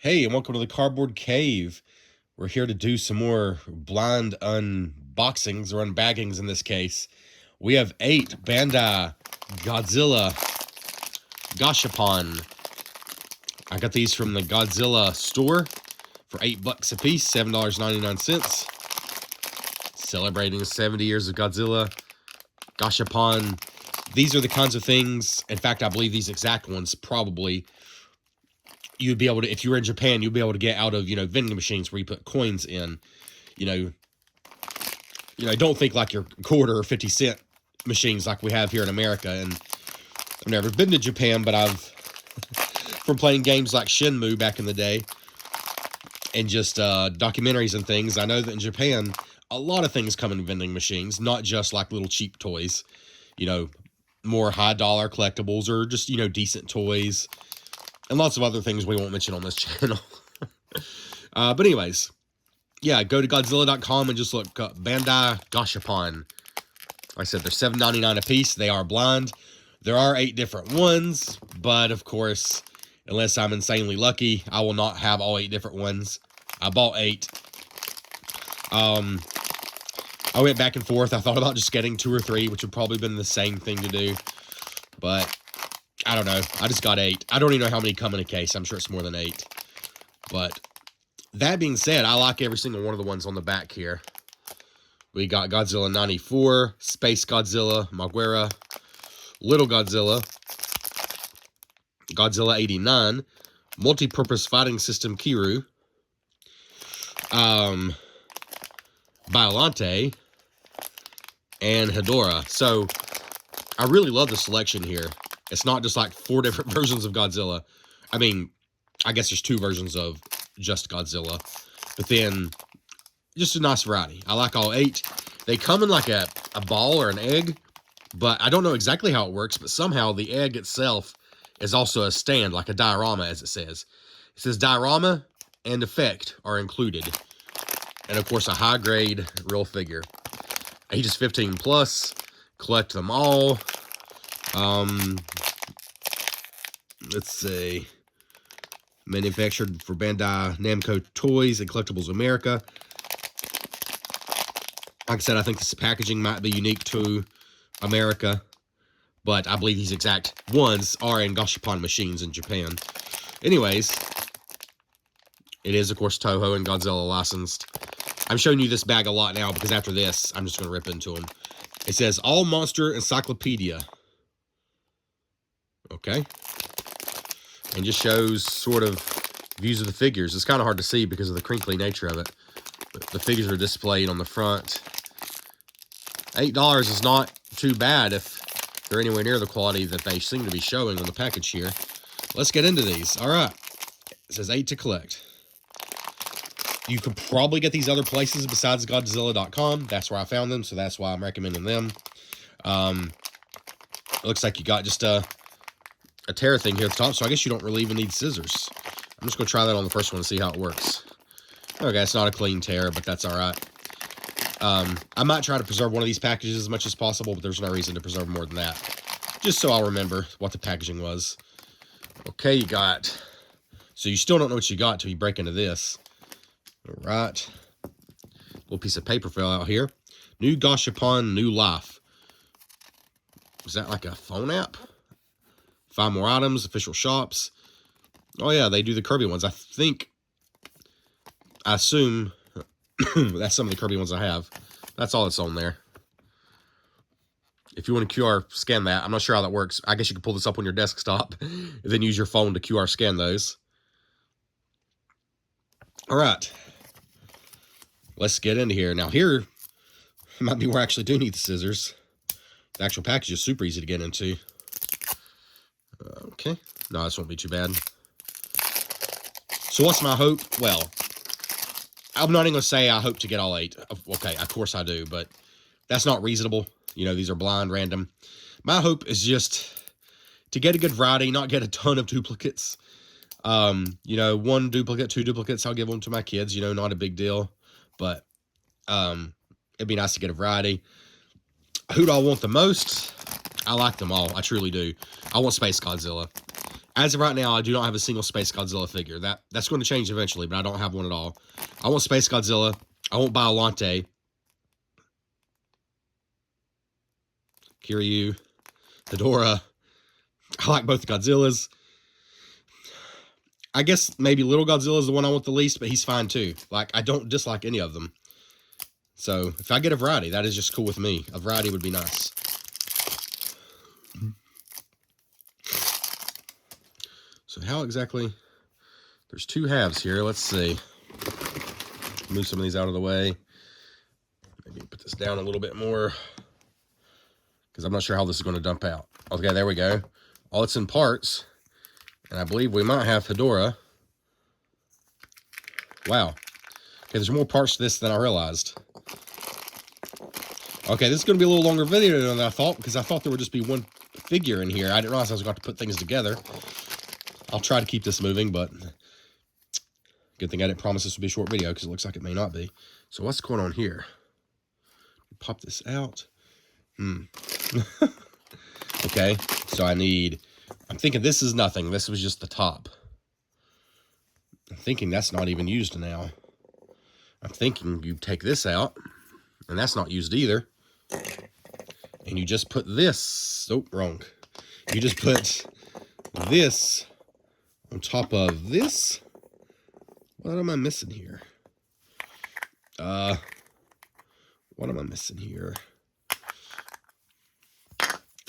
Hey, and welcome to the Cardboard Cave. We're here to do some more blind unboxings or unbaggings in this case. We have 8 Bandai Godzilla Gashapon. I got these from the Godzilla store for $8 a piece, $7.99. Celebrating 70 years of Godzilla Gashapon. These are the kinds of things, in fact, I believe these exact ones probably you'd be able to, if you were in Japan, you'd be able to get out of, vending machines where you put coins in. Don't think like your quarter or 50-cent machines like we have here in America. And I've never been to Japan, but I've, from playing games like Shenmue back in the day, and just documentaries and things, I know that in Japan, a lot of things come in vending machines, not just like little cheap toys, more high-dollar collectibles or just, decent toys. And lots of other things we won't mention on this channel. But anyways, yeah, go to Godzilla.com and just look up Bandai Gashapon. Like I said, they're $7.99 a piece. They are blind. There are 8 different ones, but of course, unless I'm insanely lucky, I will not have all 8 different ones. I bought 8. I went back and forth. I thought about just getting 2 or 3, which would probably have been the same thing to do. But I don't know. I just got 8. I don't even know how many come in a case. I'm sure it's more than 8. But that being said, I like every single one of the ones on the back here. We got Godzilla 94, Space Godzilla, Maguire, Little Godzilla, Godzilla 89, Multi-Purpose Fighting System Kiru, Biollante, and Hedorah. So I really love the selection here. It's not just like 4 different versions of Godzilla. I mean, I guess there's 2 versions of just Godzilla. But then, just a nice variety. I like all 8. They come in like a ball or an egg. But I don't know exactly how it works. But somehow the egg itself is also a stand, like a diorama, as it says. It says diorama and effect are included. And of course, a high-grade real figure. Ages 15 plus. Collect them all. Let's see. Manufactured for Bandai Namco Toys and Collectibles America. Like I said, I think this packaging might be unique to America, but I believe these exact ones are in Gashapon machines in Japan. Anyways, it is, of course, Toho and Godzilla licensed. I'm showing you this bag a lot now because after this, I'm just going to rip into them. It says, All Monster Encyclopedia. Okay. And just shows sort of views of the figures. It's kind of hard to see because of the crinkly nature of it. But the figures are displayed on the front. $8 is not too bad if they're anywhere near the quality that they seem to be showing on the package here. Let's get into these. All right. It says 8 to collect. You could probably get these other places besides Godzilla.com. That's where I found them, so that's why I'm recommending them. It looks like you got just a tear thing here at the top, so I guess you don't really even need scissors. I'm just going to try that on the first one and see how it works. Okay, it's not a clean tear, but that's all right. I might try to preserve one of these packages as much as possible, but there's no reason to preserve more than that. Just so I'll remember what the packaging was. Okay, you got... So you still don't know what you got until you break into this. All right. Little piece of paper fell out here. New Gashapon, New Life. Is that like a phone app? 5 more items, official shops. Oh, yeah, they do the Kirby ones. I assume that's some of the Kirby ones I have. That's all that's on there. If you want to QR scan that, I'm not sure how that works. I guess you can pull this up on your desktop and then use your phone to QR scan those. All right. Let's get into here. Now, here might be where I actually do need the scissors. The actual package is super easy to get into. Okay. No, this won't be too bad. So what's my hope? Well, I'm not even going to say I hope to get all 8. Okay, of course I do, but that's not reasonable. These are blind, random. My hope is just to get a good variety, not get a ton of duplicates. 1 duplicate, 2 duplicates, I'll give them to my kids. Not a big deal. But it'd be nice to get a variety. Who do I want the most? I like them all. I truly do. I want Space Godzilla. As of right now, I do not have a single Space Godzilla figure. That's going to change eventually, but I don't have one at all. I want Space Godzilla. I want Biollante. Kiryu. Hedorah. I like both Godzillas. I guess maybe Little Godzilla is the one I want the least, but he's fine too. Like, I don't dislike any of them. So, if I get a variety, that is just cool with me. A variety would be nice. So, how exactly... There's two halves here. Let's see. Move some of these out of the way. Maybe put this down a little bit more, because I'm not sure how this is going to dump out. Okay, there we go. All it's in parts. And I believe we might have Hedorah. Wow. Okay, there's more parts to this than I realized. Okay, this is going to be a little longer video than I thought, because I thought there would just be one figure in here. I didn't realize I was going to put things together. I'll try to keep this moving, but good thing I didn't promise this would be a short video, because it looks like it may not be. So what's going on here? Pop this out. Okay, so I'm thinking this is nothing. This was just the top. I'm thinking that's not even used now. I'm thinking you take this out, and that's not used either. And you just put this, oh, wrong. You just put this on top of this. What am I missing here? What am I missing here?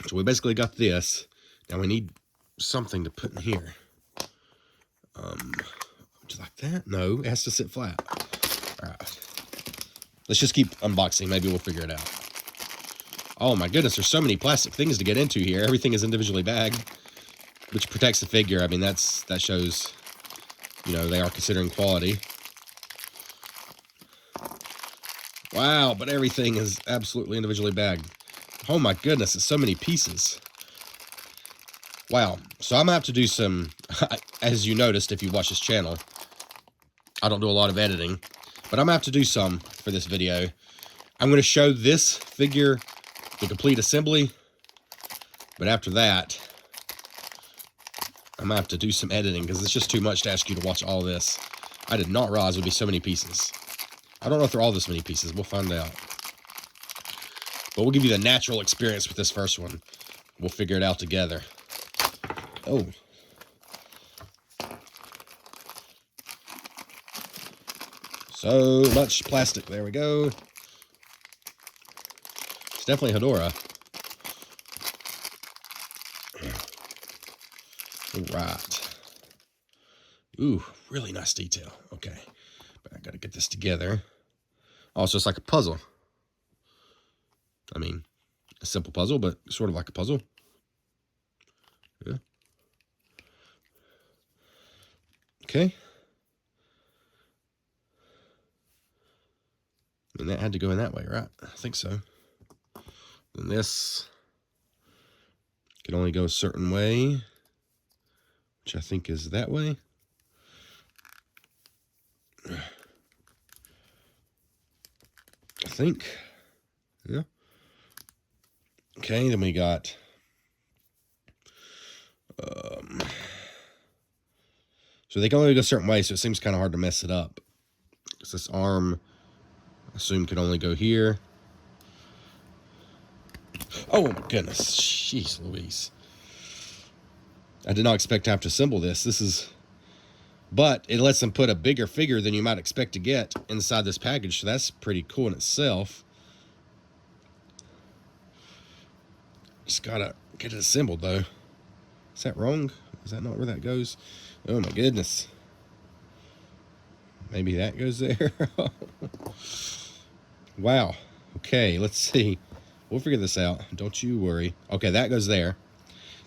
So we basically got this. Now we need something to put in here. Just like that? No, it has to sit flat. All right. Let's just keep unboxing. Maybe we'll figure it out. Oh my goodness, there's so many plastic things to get into here. Everything is individually bagged, which protects the figure. I mean, that shows, you know, they are considering quality. Wow, but everything is absolutely individually bagged. Oh my goodness, it's so many pieces. Wow. So I'm going to have to do some, as you noticed if you watch this channel, I don't do a lot of editing, but I'm going to have to do some for this video. I'm going to show this figure, the complete assembly, but after that, I'm going to have to do some editing because it's just too much to ask you to watch all this. I did not realize there would be so many pieces. I don't know if they're all this many pieces. We'll find out. But we'll give you the natural experience with this first one. We'll figure it out together. Oh. So much plastic. There we go. It's definitely Hedorah. All right. Ooh, really nice detail. Okay. But I got to get this together. Also, it's like a puzzle. I mean, a simple puzzle, but sort of like a puzzle. Yeah. Okay. And that had to go in that way, right? I think so. And this can only go a certain way, which I think is that way. I think. Yeah. Okay, then we got so they can only go a certain way, so it seems kind of hard to mess it up. Because this arm, I assume, can only go here. Oh my goodness. Jeez Louise. I did not expect to have to assemble this. But it lets them put a bigger figure than you might expect to get inside this package, so that's pretty cool in itself. Just gotta get it assembled, though. Is that wrong? Is that not where that goes? Oh my goodness. Maybe that goes there. Wow. Okay, let's see. We'll figure this out. Don't you worry. Okay, that goes there.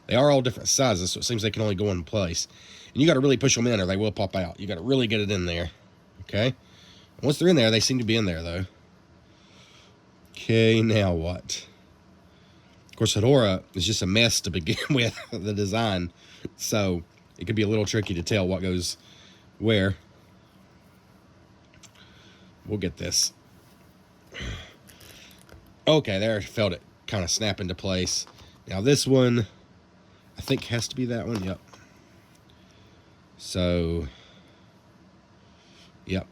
They are all different sizes, so it seems they can only go in place. And you got to really push them in or they will pop out. You got to really get it in there. Okay? Once they're in there, they seem to be in there, though. Okay, now what? Of course, Hedorah is just a mess to begin with, the design. So, it could be a little tricky to tell what goes where. We'll get this. Okay, there, I felt it kind of snap into place. Now, this one, I think has to be that one. Yep. So, yep.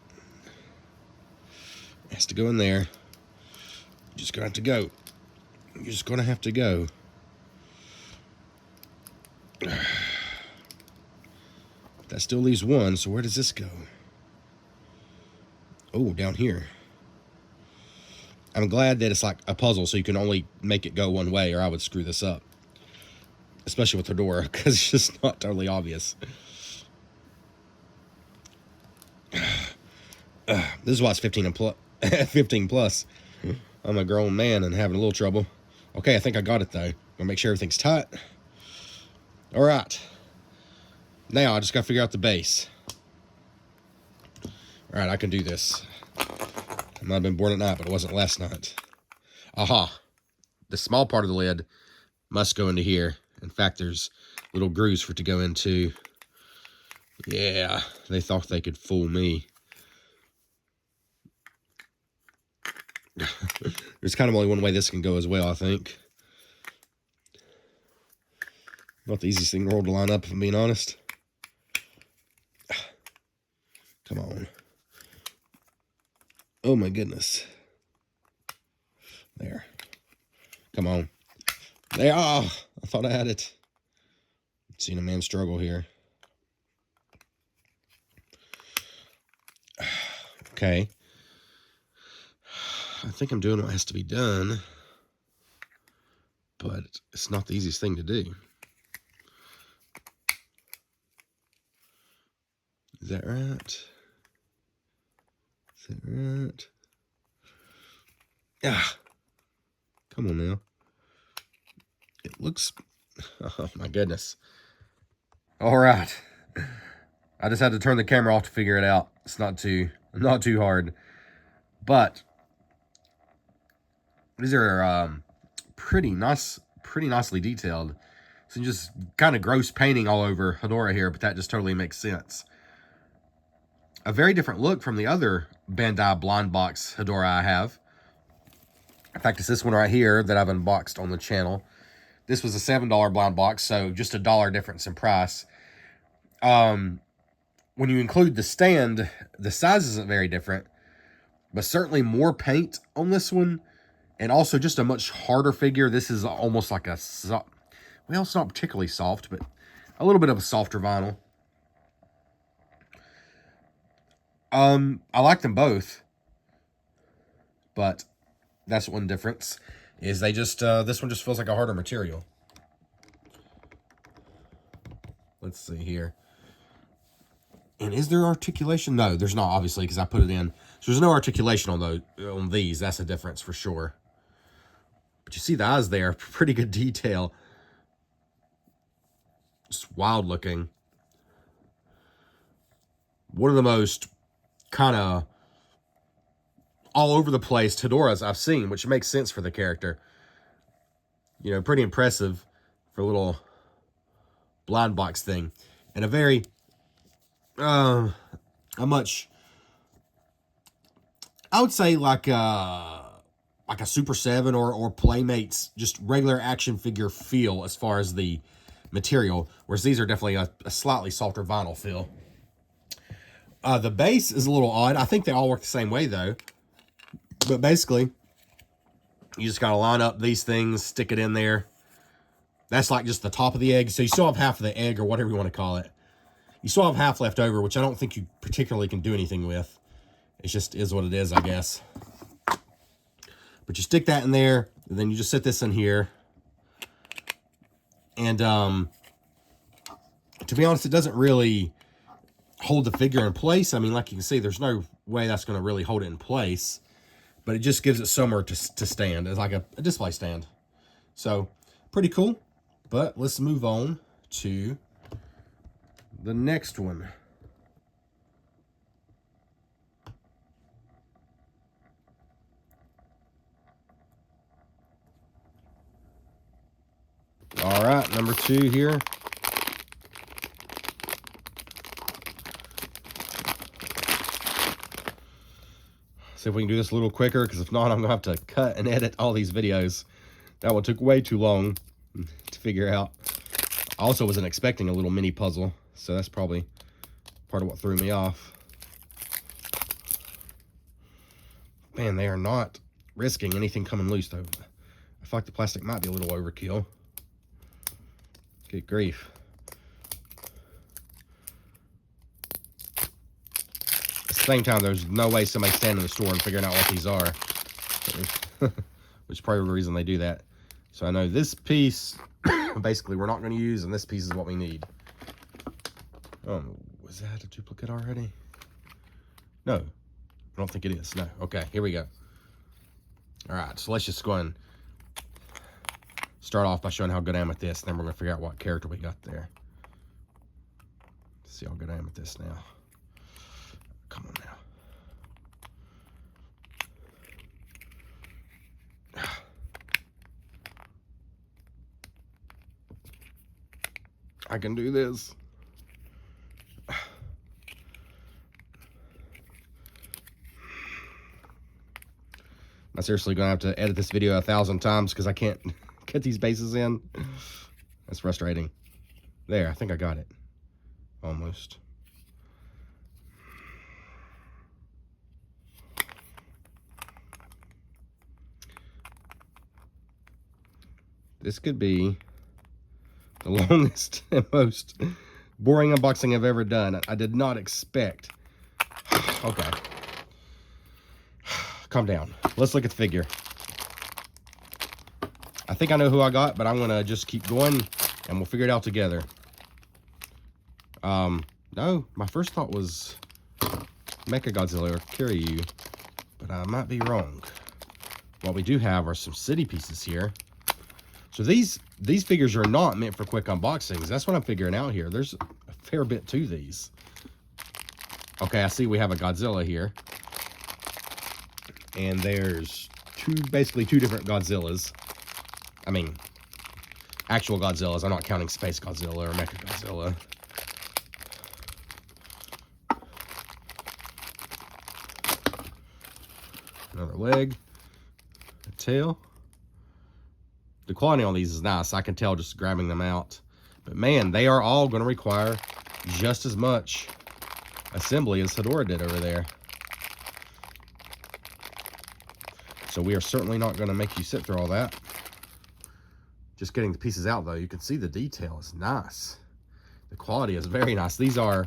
It has to go in there. You're just going to have to go. You're just going to have to go. That still leaves one, so where does this go? Oh, down here. I'm glad that it's like a puzzle, so you can only make it go one way, or I would screw this up. Especially with the door, because it's just not totally obvious. This is why it's 15 plus. I'm a grown man and having a little trouble. Okay, I think I got it, though. Gonna make sure everything's tight. All right. Now, I just got to figure out the base. All right, I can do this. I might have been born at night, but it wasn't last night. Aha. The small part of the lid must go into here. In fact, there's little grooves for it to go into. Yeah, they thought they could fool me. There's kind of only one way this can go as well, I think. Not the easiest thing in the world to line up, if I'm being honest. Come on. Oh my goodness. There. Come on. There. Oh, I thought I had it. Seen a man struggle here. Okay. I think I'm doing what has to be done, but it's not the easiest thing to do. Is that right? Is that right? Ah, come on now. It looks, oh my goodness. All right. I just had to turn the camera off to figure it out. It's not too hard, but these are pretty nicely detailed. So just kind of gross painting all over Hedorah here, but that just totally makes sense. A very different look from the other Bandai blind box Hedorah I have. In fact, it's this one right here that I've unboxed on the channel. This was a $7 blind box, so just $1 difference in price. When you include the stand, the size isn't very different, but certainly more paint on this one, and also just a much harder figure. This is almost like a, well, it's not particularly soft, but a little bit of a softer vinyl. I like them both, but that's one difference, is they just, this one just feels like a harder material. Let's see here. And is there articulation? No, there's not, obviously, because I put it in. So there's no articulation on those, on these. That's a difference for sure. But you see the eyes there, pretty good detail. Just wild looking. One of the most kind of all over the place Hedorahs I've seen, which makes sense for the character. You know, pretty impressive for a little blind box thing. And a very, a much, I would say like a Super 7 or Playmates, just regular action figure feel as far as the material, whereas these are definitely a slightly softer vinyl feel. The base is a little odd. I think they all work the same way, though. But basically, you just got to line up these things, stick it in there. That's like just the top of the egg. So you still have half of the egg, or whatever you want to call it. You still have half left over, which I don't think you particularly can do anything with. It just is what it is, I guess. But you stick that in there, and then you just sit this in here. And to be honest, it doesn't really hold the figure in place. I mean, like you can see, there's no way that's going to really hold it in place. But it just gives it somewhere to stand. It's like a display stand. So, pretty cool. But let's move on to the next one. All right, number 2 here. See if we can do this a little quicker, because if not, I'm going to have to cut and edit all these videos. That one took way too long to figure out. I also wasn't expecting a little mini puzzle, so that's probably Part of what threw me off. Man, they are not risking anything coming loose, though. I feel like the plastic might be a little overkill. Good grief. At the same time, there's no way somebody's standing in the store and figuring out what these are. Which is probably the reason they do that. So I know this piece, basically, we're not going to use, and this piece is what we need. Was that a duplicate already? No, I don't think it is. No. Okay, here we go. All right, so let's just go and start off by showing how good I am at this, and then we're going to figure out what character we got there. Let's see how good I am at this now. Come on now. I can do this. I'm seriously going to have to edit this video 1,000 times because I can't get these bases in. That's frustrating. There, I think I got it. Almost. This could be the longest and most boring unboxing I've ever done. I did not expect. Okay. Calm down. Let's look at the figure. I think I know who I got, but I'm going to just keep going and we'll figure it out together. No, my first thought was Mecha Godzilla or Kiryu, but I might be wrong. What we do have are some city pieces here. So these figures are not meant for quick unboxings. That's what I'm figuring out here. There's a fair bit to these. Okay, I see we have a Godzilla here. And there's basically two different Godzillas. I mean, actual Godzillas. I'm not counting Space Godzilla or Mecha Godzilla. Another leg. A tail. The quality on these is nice. I can tell just grabbing them out. But man, they are all going to require just as much assembly as Hedorah did over there. So we are certainly not going to make you sit through all that. Just getting the pieces out, though, you can see the detail is nice. The quality is very nice. These are,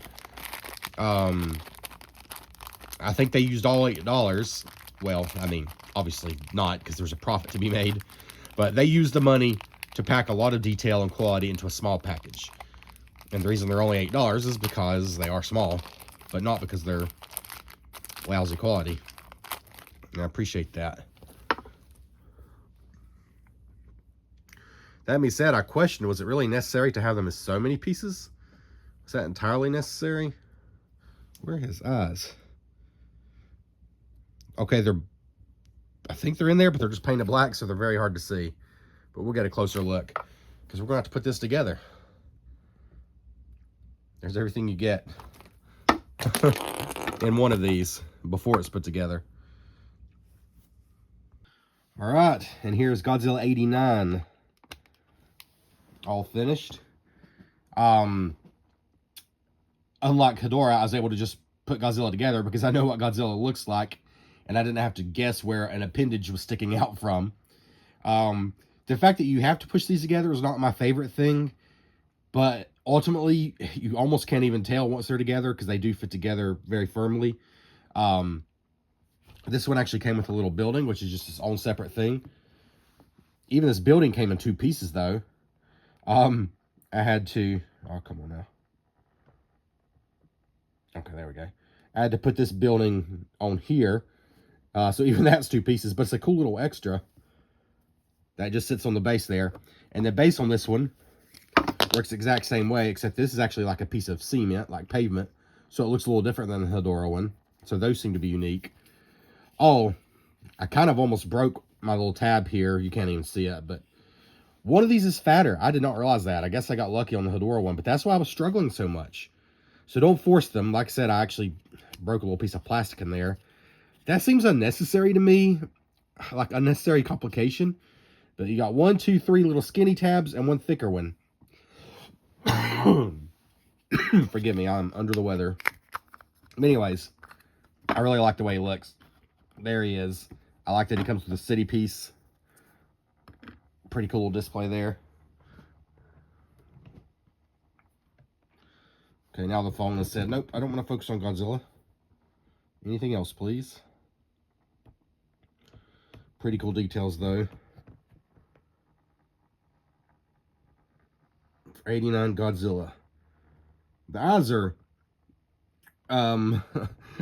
I think they used all $8. Well, I mean, obviously not, because there's a profit to be made. But they used the money to pack a lot of detail and quality into a small package. And the reason they're only $8 is because they are small, but not because they're lousy quality. And I appreciate that. That being said, I questioned, was it really necessary to have them as so many pieces? Was that entirely necessary? Where are his eyes? Okay, I think they're in there, but they're just painted black, so they're very hard to see. But we'll get a closer look, because we're going to have to put this together. There's everything you get in one of these before it's put together. All right, and here's Godzilla 89. All finished. Unlike Hedorah, I was able to just put Godzilla together because I know what Godzilla looks like, and I didn't have to guess where an appendage was sticking out from. The fact that you have to push these together is not my favorite thing, but ultimately, you almost can't even tell once they're together because they do fit together very firmly. This one actually came with a little building, which is just its own separate thing. Even this building came in two pieces, though. I had to... Oh, come on now. Okay, there we go. I had to put this building on here. So even that's two pieces, but it's a cool little extra that just sits on the base there. And the base on this one works the exact same way, except this is actually like a piece of cement, like pavement. So it looks a little different than the Hedorah one. So those seem to be unique. Oh, I kind of almost broke my little tab here. You can't even see it, but one of these is fatter. I did not realize that. I guess I got lucky on the Hedorah one, but that's why I was struggling so much. So don't force them. Like I said, I actually broke a little piece of plastic in there. That seems unnecessary to me, like unnecessary complication. But you got 1, 2, 3 little skinny tabs and one thicker one. Forgive me, I'm under the weather. But anyways, I really like the way he looks. There he is. I like that he comes with a city piece. Pretty cool display there. Okay, now the phone has said, nope, I don't want to focus on Godzilla. Anything else, please? Pretty cool details, though. For 89 Godzilla. The eyes are a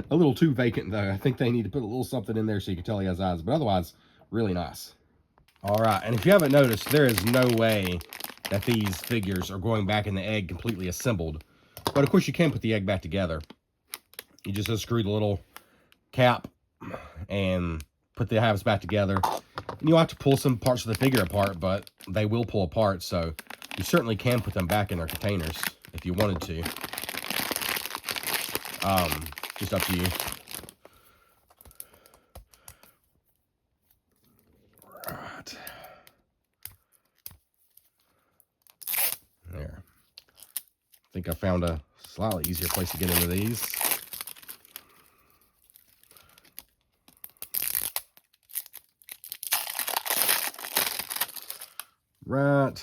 little too vacant, though. I think they need to put a little something in there so you can tell he has eyes. But otherwise, really nice. All right, and if you haven't noticed, there is no way that these figures are going back in the egg completely assembled. But, of course, you can put the egg back together. You just unscrew the little cap and put the halves back together. And you'll have to pull some parts of the figure apart, but they will pull apart, so you certainly can put them back in their containers if you wanted to. Just up to you. Right. There. I think I found a slightly easier place to get into these. Right.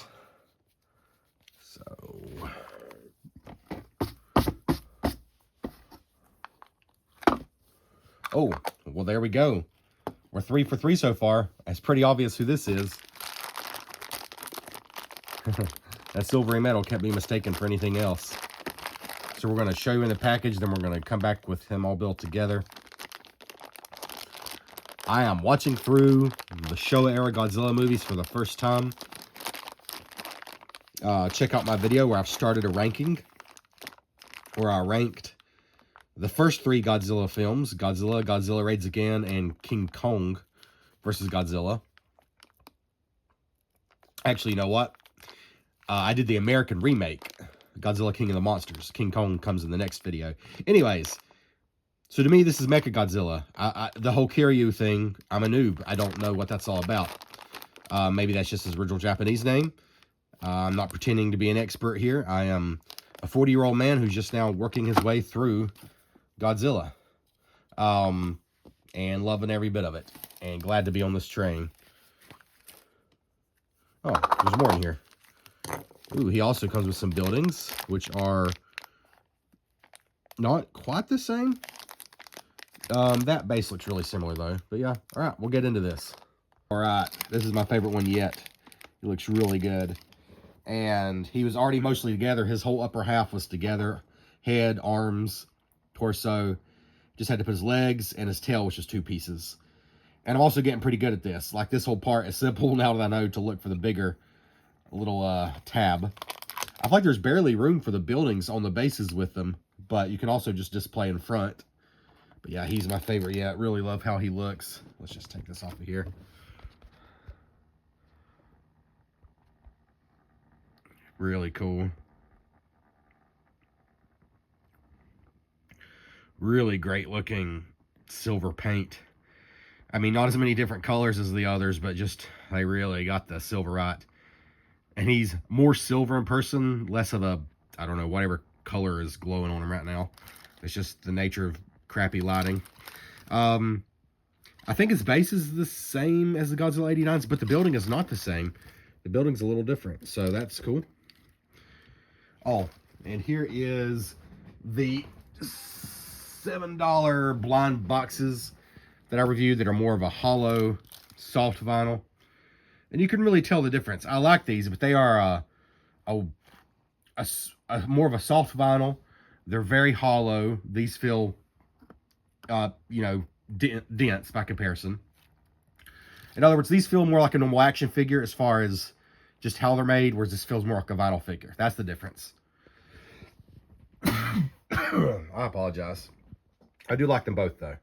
So. Oh, well, there we go. We're 3 for 3 so far. It's pretty obvious who this is. That silvery metal can't be mistaken for anything else. So we're going to show you in the package, then we're going to come back with him all built together. I am watching through the Showa era Godzilla movies for the first time. Check out my video where I've started a ranking, where I ranked the first 3 Godzilla films: Godzilla, Godzilla Raids Again, and King Kong versus Godzilla. Actually, you know what? I did the American remake, Godzilla King of the Monsters. King Kong comes in the next video. Anyways, so to me, this is Mechagodzilla. The whole Kiryu thing, I'm a noob. I don't know what that's all about. Maybe that's just his original Japanese name. I'm not pretending to be an expert here. I am a 40-year-old man who's just now working his way through Godzilla. And loving every bit of it. And glad to be on this train. Oh, there's more in here. Ooh, he also comes with some buildings, which are not quite the same. That base looks really similar, though. But yeah, all right, we'll get into this. All right, this is my favorite one yet. It looks really good. And he was already mostly together. His whole upper half was together. Head, arms, torso. Just had to put his legs and his tail, which is 2 pieces. And I'm also getting pretty good at this. Like, this whole part is simple now that I know to look for the bigger little tab. I feel like there's barely room for the buildings on the bases with them, but you can also just display in front. But yeah, he's my favorite yet. Really love how he looks. Let's just take this off of here. Really cool. Really great looking silver paint. I mean, not as many different colors as the others, but just, they really got the silver right. And he's more silver in person, less of a, I don't know, whatever color is glowing on him right now. It's just the nature of crappy lighting. I think his base is the same as the Godzilla 89's, but the building is not the same. The building's a little different, so that's cool. Oh, and here is the $7 blind boxes that I reviewed that are more of a hollow, soft vinyl. And you can really tell the difference. I like these, but they are more of a soft vinyl. They're very hollow. These feel, you know, dense by comparison. In other words, these feel more like a normal action figure as far as just how they're made, whereas this feels more like a vinyl figure. That's the difference. I apologize. I do like them both, though.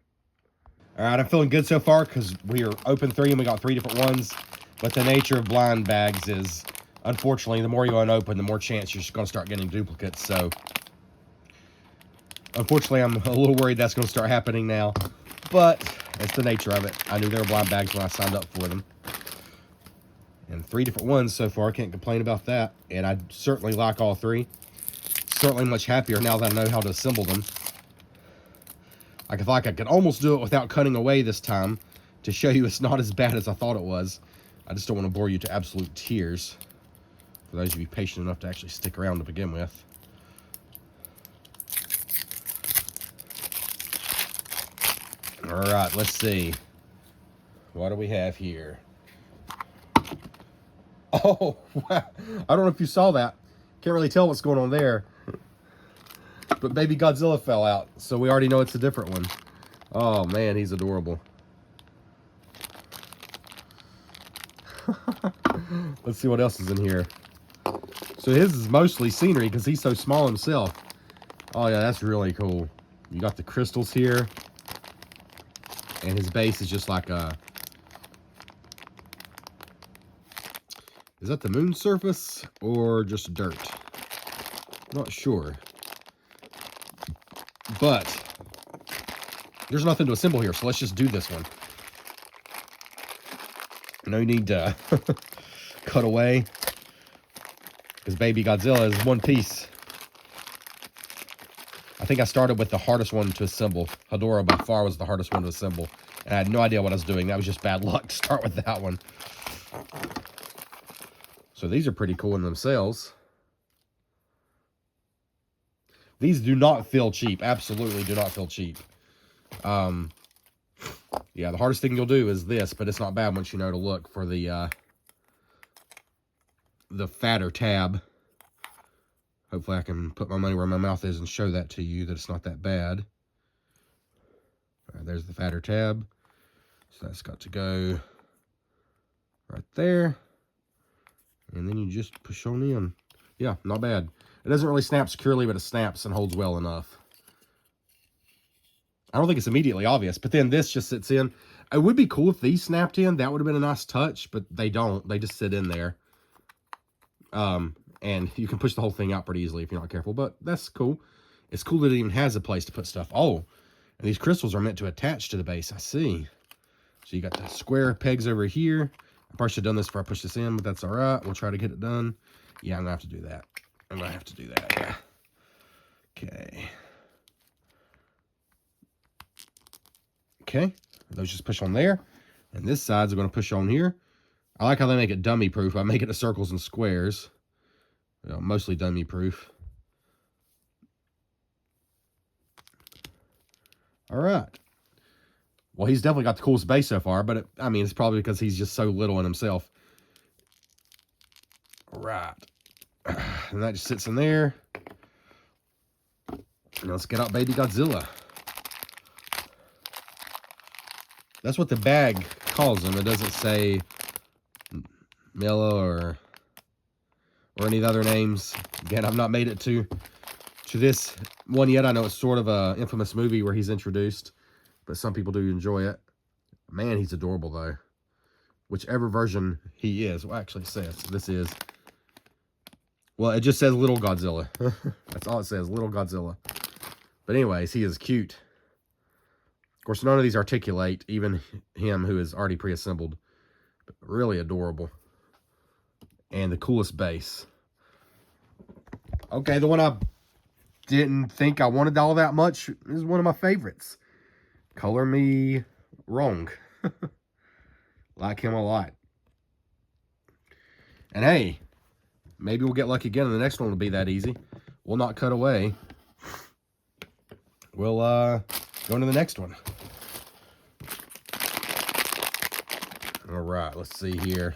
All right, I'm feeling good so far because we are open 3 and we got 3 different ones. But the nature of blind bags is, unfortunately, the more you unopen, the more chance you're just going to start getting duplicates. So, unfortunately, I'm a little worried that's going to start happening now. But it's the nature of it. I knew they were blind bags when I signed up for them. And 3 different ones so far. Can't complain about that. And I certainly like all 3. Certainly much happier now that I know how to assemble them. I feel like I could almost do it without cutting away this time to show you it's not as bad as I thought it was. I just don't want to bore you to absolute tears. For those of you patient enough to actually stick around to begin with. Alright, let's see. What do we have here? Oh, wow. I don't know if you saw that. Can't really tell what's going on there. But Baby Godzilla fell out, so we already know it's a different one. Oh, man, he's adorable. Let's see what else is in here. So his is mostly scenery because he's so small himself. Oh, yeah, that's really cool. You got the crystals here. And his base is just like a... Is that the moon surface or just dirt? Not sure. But there's nothing to assemble here, so let's just do this one. No need to cut away because Baby Godzilla is one piece. I think I started with the hardest one to assemble. Hedorah by far was the hardest one to assemble. And I had no idea what I was doing. That was just bad luck to start with that one. So these are pretty cool in themselves. These do not feel cheap. Absolutely do not feel cheap. Yeah, the hardest thing you'll do is this, but it's not bad once you know to look for the fatter tab. Hopefully I can put my money where my mouth is and show that to you that it's not that bad. All right, there's the fatter tab. So that's got to go right there. And then you just push on in. Yeah, not bad. It doesn't really snap securely, but it snaps and holds well enough. I don't think it's immediately obvious, but then this just sits in. It would be cool if these snapped in. That would have been a nice touch, but they don't. They just sit in there. And you can push the whole thing out pretty easily if you're not careful, but that's cool. It's cool that it even has a place to put stuff. Oh, and these crystals are meant to attach to the base. I see. So you got the square pegs over here. I probably should have done this before I push this in, but that's all right. We'll try to get it done. Yeah, I'm going to have to do that. I'm going to have to do that, yeah. Okay. Okay. Those just push on there. And this side's going to push on here. I like how they make it dummy proof. I make it to circles and squares. You know, mostly dummy proof. All right. Well, he's definitely got the coolest base so far, but I mean, it's probably because he's just so little in himself. All right. And that just sits in there. And let's get out Baby Godzilla. That's what the bag calls him. It doesn't say Mello or any of the other names. Again, I've not made it to this one yet. I know it's sort of a infamous movie where he's introduced, but some people do enjoy it. Man, he's adorable, though. Whichever version he is. Well, actually, it says this is. Well, it just says Little Godzilla. That's all it says, Little Godzilla. But anyways, he is cute. Of course, none of these articulate, even him who is already pre-assembled. But really adorable. And the coolest base. Okay, the one I didn't think I wanted all that much is one of my favorites. Color me wrong. Like him a lot. And hey, maybe we'll get lucky again and the next one will be that easy. We'll not cut away. We'll go into the next one. All right, let's see here.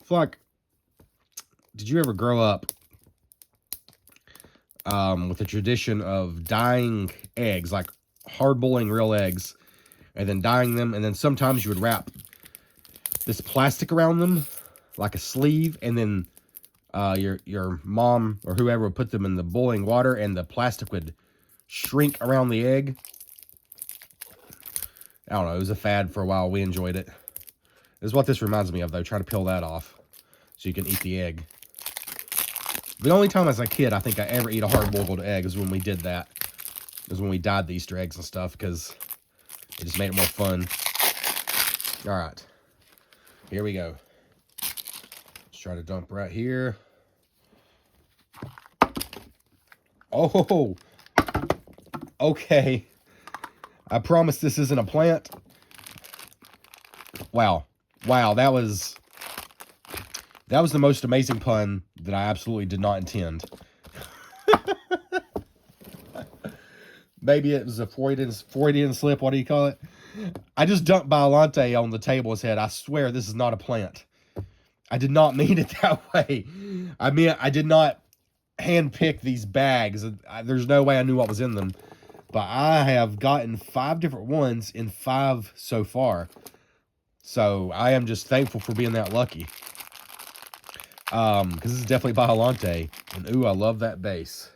Fuck. Did you ever grow up with the tradition of dyeing eggs, like hard boiling real eggs, and then dyeing them, and then sometimes you would wrap this plastic around them, like a sleeve, and then your mom or whoever would put them in the boiling water, and the plastic would shrink around the egg? I don't know. It was a fad for a while. We enjoyed it. This is what this reminds me of, though. Try to peel that off so you can eat the egg. The only time as a kid I think I ever eat a hard-boiled egg is when we did that. is when we dyed the Easter eggs and stuff, because it just made it more fun. All right, here we go. Let's try to dump right here. Oh, okay. I promise this isn't a plant. Wow. Wow, that was the most amazing pun that I absolutely did not intend. Maybe it was a Freudian slip. What do you call it? I just dumped Biollante on the table and said, I swear this is not a plant. I did not mean it that way. I mean, I did not handpick these bags. There's no way I knew what was in them. But I have gotten 5 different ones in 5 so far. So I am just thankful for being that lucky. Because this is definitely Biollante. And ooh, I love that base.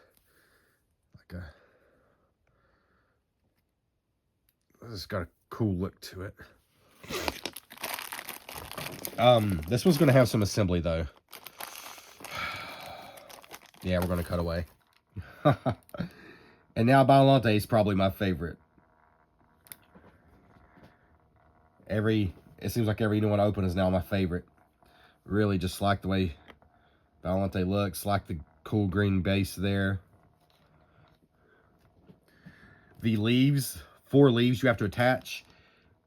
It's got a cool look to it. This one's going to have some assembly, though. Yeah, we're going to cut away. And now Biollante is probably my favorite. It seems like every new one I open is now my favorite. Really just like the way Biollante looks, like the cool green base there. The leaves, 4 leaves you have to attach,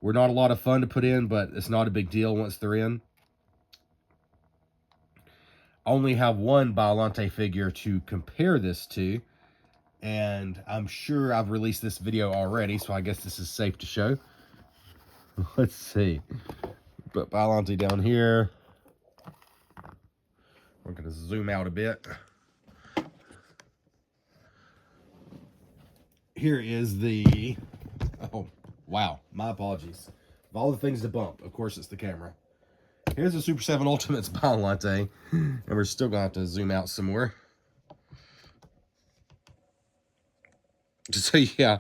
were not a lot of fun to put in, but it's not a big deal once they're in. I only have one Biollante figure to compare this to, and I'm sure I've released this video already, so I guess this is safe to show. Let's see. Put Biollante down here. We're going to zoom out a bit. Here is the... Oh, wow. My apologies. Of all the things to bump, of course it's the camera. Here's the Super 7 Ultimates Biollante. And we're still going to have to zoom out some more. So, yeah.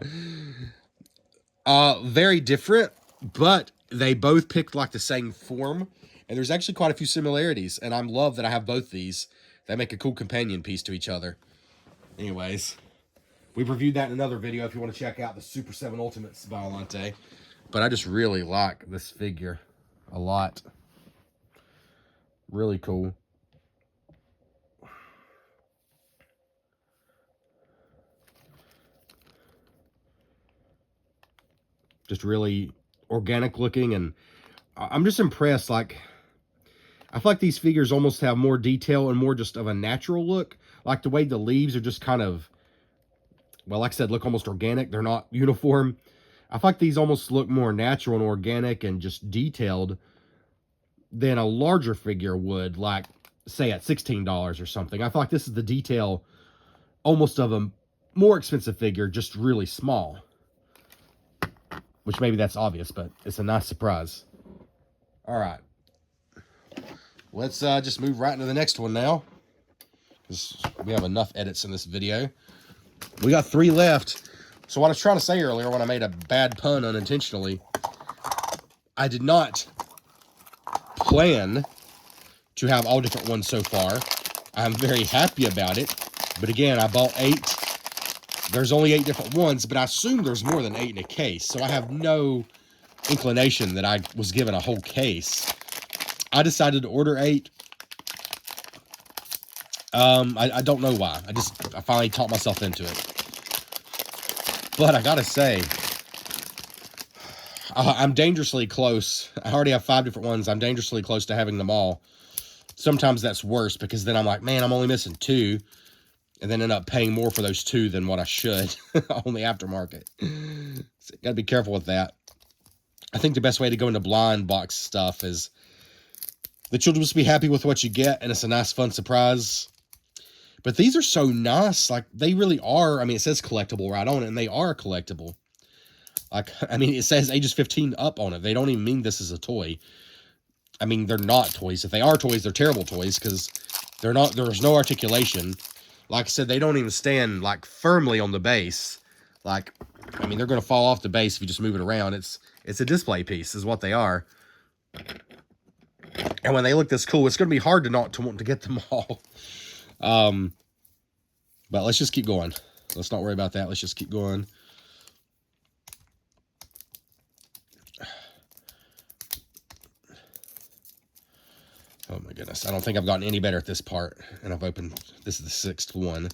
Very different, but they both picked like the same form. And there's actually quite a few similarities. And I love that I have both these. They make a cool companion piece to each other. Anyways, we've reviewed that in another video if you want to check out the Super 7 Ultimates Biollante. But I just really like this figure a lot. Really cool. Just really organic looking, and I'm just impressed. Like, I feel like these figures almost have more detail and more just of a natural look. Like the way the leaves are just kind of, well, like I said, look almost organic. They're not uniform. I feel like these almost look more natural and organic and just detailed than a larger figure would, like, say, at $16 or something. I feel like this is the detail almost of a more expensive figure, just really small. Which maybe that's obvious, but it's a nice surprise. All right. Let's just move right into the next one now, because we have enough edits in this video. We got 3 left. So what I was trying to say earlier when I made a bad pun unintentionally, I did not plan to have all different ones so far. I'm very happy about it. But again, I bought 8. There's only 8 different ones, but I assume there's more than 8 in a case. So I have no inclination that I was given a whole case. I decided to order 8. I don't know why. I finally talked myself into it. But I gotta say, I'm dangerously close. I already have 5 different ones. I'm dangerously close to having them all. Sometimes that's worse, because then I'm like, man, I'm only missing 2. And then end up paying more for those 2 than what I should on the aftermarket. So gotta be careful with that. I think the best way to go into blind box stuff is the children must be happy with what you get, and it's a nice, fun surprise. But these are so nice. Like, they really are. I mean, it says collectible right on it, and they are collectible. Like, I mean, it says ages 15 up on it. They don't even mean this is a toy. I mean, they're not toys. If they are toys, they're terrible toys, because they're not. There's no articulation. Like I said, they don't even stand, like, firmly on the base. Like, I mean, they're going to fall off the base if you just move it around. It's a display piece is what they are. And when they look this cool, it's going to be hard to want to get them all. But let's just keep going. let's not worry about that. Let's just keep going. Oh my goodness. I don't think I've gotten any better at this part. And I've opened, this is the 6th one.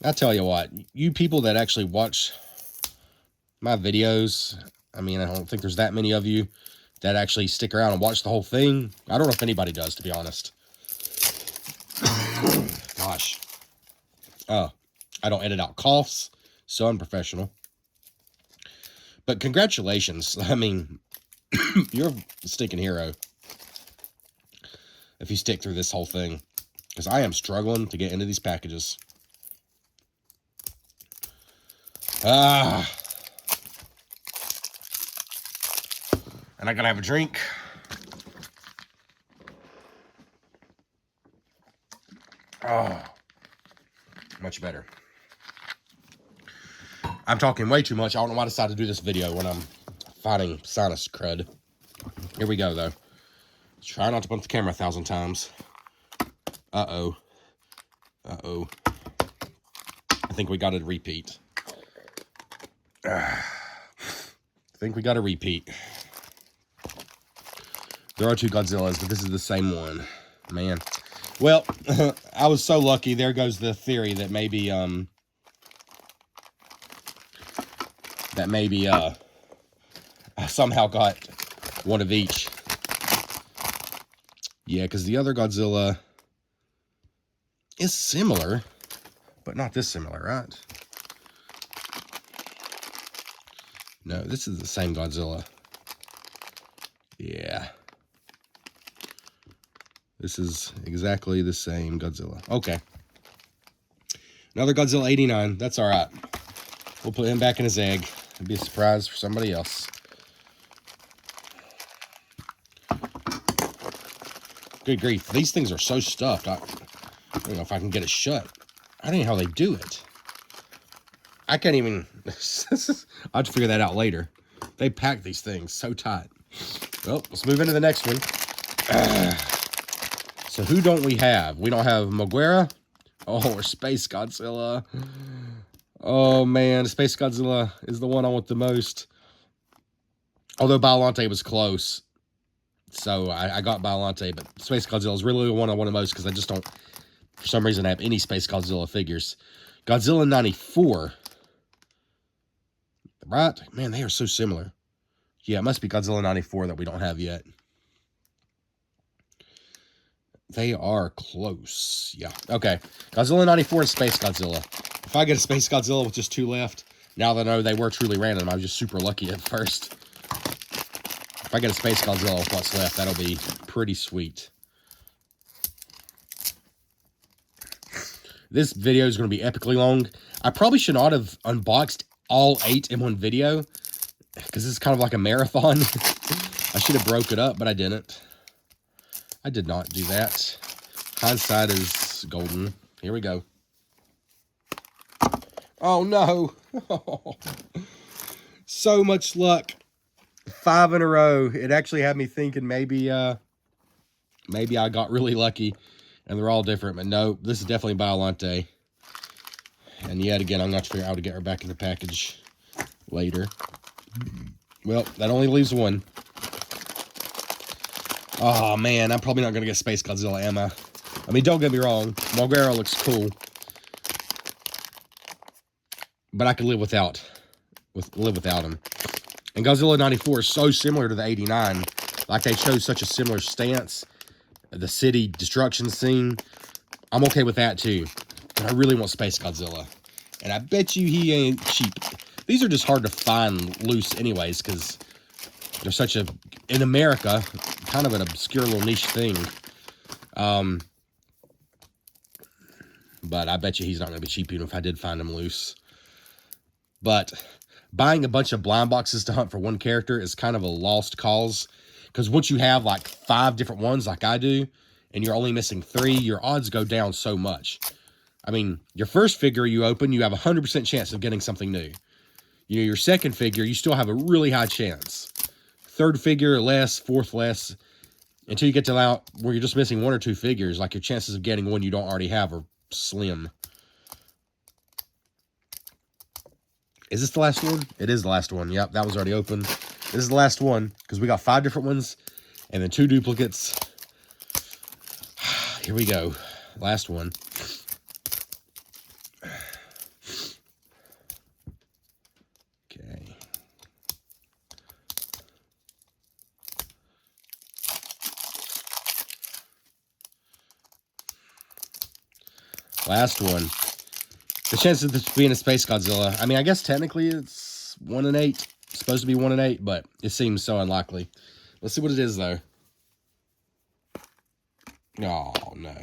I tell you what, you people that actually watch my videos, I mean, I don't think there's that many of you that actually stick around and watch the whole thing. I don't know if anybody does, to be honest. Gosh. Oh, I don't edit out coughs. So unprofessional. But congratulations. I mean, you're a stinking hero if you stick through this whole thing. Because I am struggling to get into these packages. And I gotta have a drink. Oh, much better. I'm talking way too much. I don't know why I decided to do this video when I'm fighting sinus crud. Here we go, though. Try not to bump the camera 1,000 times. Uh-oh. Uh-oh. I think we got a repeat. I think we got a repeat. There are 2 Godzillas, but this is the same one. Man. Well, I was so lucky. There goes the theory that maybe, I somehow got one of each. Yeah, because the other Godzilla is similar, but not this similar, right? No, this is the same Godzilla. Yeah. This is exactly the same Godzilla. Okay. Another Godzilla 89. That's all right. We'll put him back in his egg. It'd be a surprise for somebody else. Good grief. These things are so stuffed. I don't know if I can get it shut. I don't know how they do it. I can't even... I'll have to figure that out later. They pack these things so tight. Well, let's move into the next one. So who don't we have? We don't have Moguera. Oh, or Space Godzilla. Oh, man. Space Godzilla is the one I want the most. Although Biollante was close. So I got Biollante, but Space Godzilla is really the one I want the most because I just don't, for some reason, have any Space Godzilla figures. Godzilla 94. Right? Man, they are so similar. Yeah, it must be Godzilla 94 that we don't have yet. They are close. Yeah. Okay. Godzilla 94 and Space Godzilla. If I get a Space Godzilla with just 2 left, now that I know they were truly random, I was just super lucky at first. If I get a Space Godzilla with what's left, that'll be pretty sweet. This video is going to be epically long. I probably should not have unboxed all 8 in one video, because this is kind of like a marathon. I should have broke it up, but I didn't. I did not do that. Hindsight is golden. Here we go. Oh, no. So much luck. 5 in a row. It actually had me thinking maybe I got really lucky and they're all different. But no, this is definitely Biollante. And yet again, I'm going to have to figure out how to get her back in the package later. Well, that only leaves one. Oh, man, I'm probably not going to get Space Godzilla, am I? I mean, don't get me wrong. Moguera looks cool. But I could live without him. And Godzilla 94 is so similar to the 89. Like, they chose such a similar stance. The city destruction scene. I'm okay with that, too. But I really want Space Godzilla. And I bet you he ain't cheap. These are just hard to find loose anyways, because they're such a, in America, kind of an obscure little niche thing. But I bet you he's not going to be cheap even if I did find him loose. But buying a bunch of blind boxes to hunt for one character is kind of a lost cause. Because once you have like 5 different ones like I do, and you're only missing 3, your odds go down so much. I mean, your first figure you open, you have a 100% chance of getting something new. You know, your second figure, you still have a really high chance. Third figure, less. Fourth, less. until you get to out where you're just missing one or two figures, like your chances of getting one you don't already have are slim. Is this the last one? It is the last one. Yep, that was already open. This is the last one because we got 5 different ones and then 2 duplicates. Here we go. Last one. Okay. Last one. The chances of this being a Space Godzilla, I mean, I guess technically it's 1 in 8. It's supposed to be 1 in 8, but it seems so unlikely. Let's see what it is, though. Oh, no.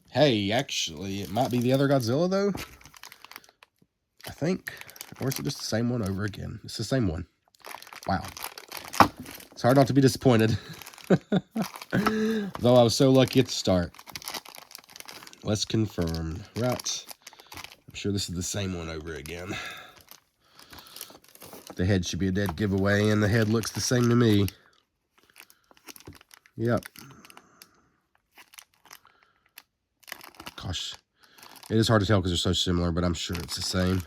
Hey, actually, it might be the other Godzilla, though. I think. Or is it just the same one over again? It's the same one. Wow. It's hard not to be disappointed. Though I was so lucky at the start. Let's confirm. Right. I'm sure this is the same one over again. The head should be a dead giveaway, and the head looks the same to me. Yep. Gosh. It is hard to tell because they're so similar, but I'm sure it's the same.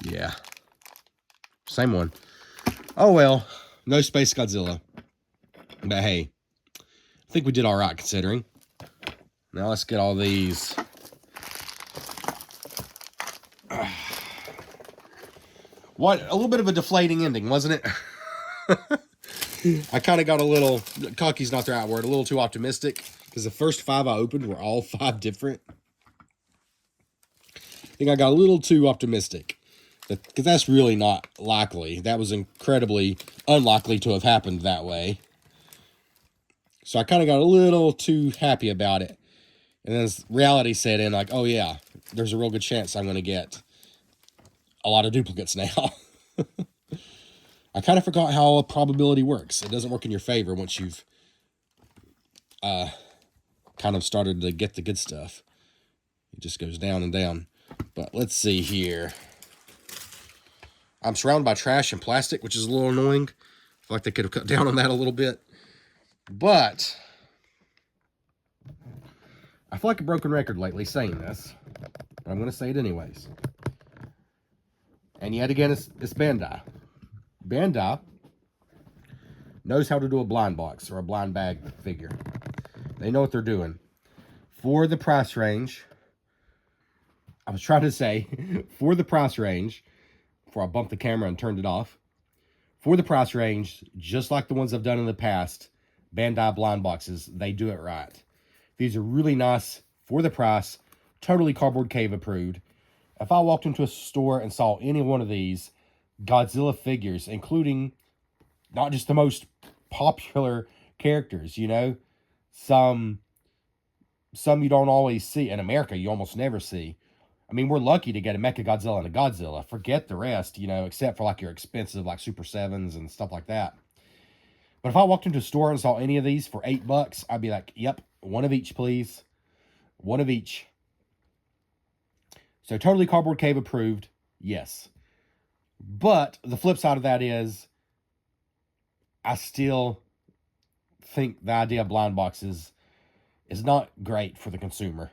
Yeah. Same one. Oh, well. No Space Godzilla. But hey, I think we did all right considering. Now let's get all these. What? A little bit of a deflating ending, wasn't it? I kind of got a little, cocky's not the right word, a little too optimistic. Because the first 5 I opened were all 5 different. I think I got a little too optimistic. Because that's really not likely. That was incredibly unlikely to have happened that way. So I kind of got a little too happy about it. And then reality set in, like, oh yeah, there's a real good chance I'm going to get a lot of duplicates now. I kind of forgot how a probability works. It doesn't work in your favor once you've kind of started to get the good stuff. It just goes down and down. But let's see here. I'm surrounded by trash and plastic, which is a little annoying. I feel like they could have cut down on that a little bit. But I feel like a broken record lately saying this. But I'm going to say it anyways. And yet again, it's Bandai. Bandai knows how to do a blind box or a blind bag figure. They know what they're doing. For the price range, I was trying to say, for the price range, before I bumped the camera and turned it off, for the price range, just like the ones I've done in the past, Bandai blind boxes, they do it right. These are really nice for the price, totally Cardboard Cave approved. If I walked into a store and saw any one of these Godzilla figures, including not just the most popular characters, you know, some you don't always see. In America, you almost never see. I mean, we're lucky to get a Mechagodzilla and a Godzilla. Forget the rest, you know, except for like your expensive like Super 7s and stuff like that. But if I walked into a store and saw any of these for $8, I'd be like, yep, one of each, please. One of each. So totally Cardboard Cave approved, yes. But the flip side of that is, I still think the idea of blind boxes is not great for the consumer.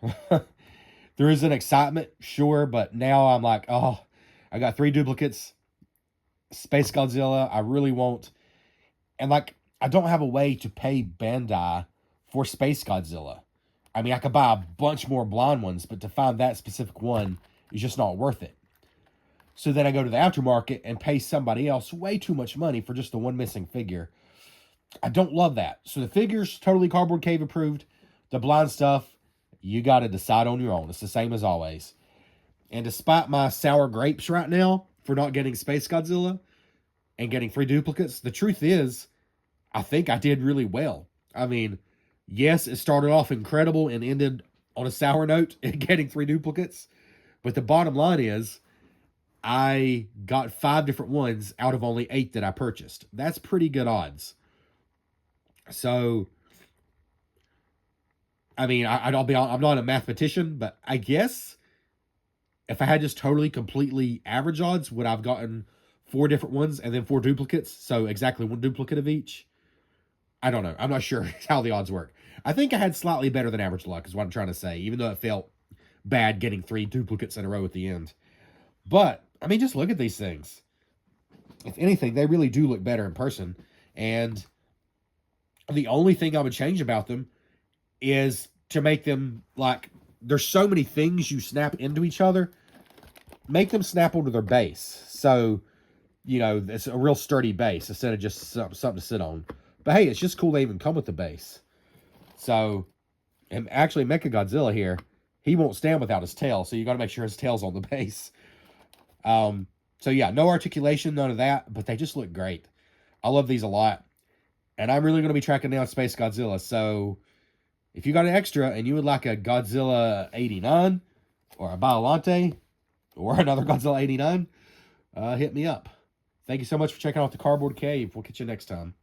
There is an excitement, sure, but now I'm like, oh, I got 3 duplicates. Space Godzilla, I really want. And like, I don't have a way to pay Bandai for Space Godzilla. I mean, I could buy a bunch more blind ones, but to find that specific one is just not worth it. So then I go to the aftermarket and pay somebody else way too much money for just the one missing figure. I don't love that. So the figure's totally Cardboard Cave approved. The blind stuff, you got to decide on your own. It's the same as always. And despite my sour grapes right now for not getting Space Godzilla and getting 3 duplicates, the truth is, I think I did really well. I mean, yes, it started off incredible and ended on a sour note in getting 3 duplicates. But the bottom line is, I got 5 different ones out of only 8 that I purchased. That's pretty good odds. So, I mean, I'm not a mathematician, but I guess if I had just totally, completely average odds, would I have gotten 4 different ones and then 4 duplicates. So exactly 1 duplicate of each. I don't know. I'm not sure how the odds work. I think I had slightly better than average luck is what I'm trying to say, even though it felt bad getting 3 duplicates in a row at the end. But, I mean, just look at these things. If anything, they really do look better in person. And the only thing I would change about them is to make them, like, there's so many things you snap into each other. Make them snap onto their base. So, you know, it's a real sturdy base instead of just something to sit on. But hey, it's just cool they even come with the base. So, and actually Mechagodzilla here, he won't stand without his tail, so you got to make sure his tail's on the base. So yeah, no articulation, none of that, but they just look great. I love these a lot. And I'm really going to be tracking down Space Godzilla, so if you got an extra and you would like a Godzilla 89, or a Biollante, or another Godzilla 89, hit me up. Thank you so much for checking out the Cardboard Cave. We'll catch you next time.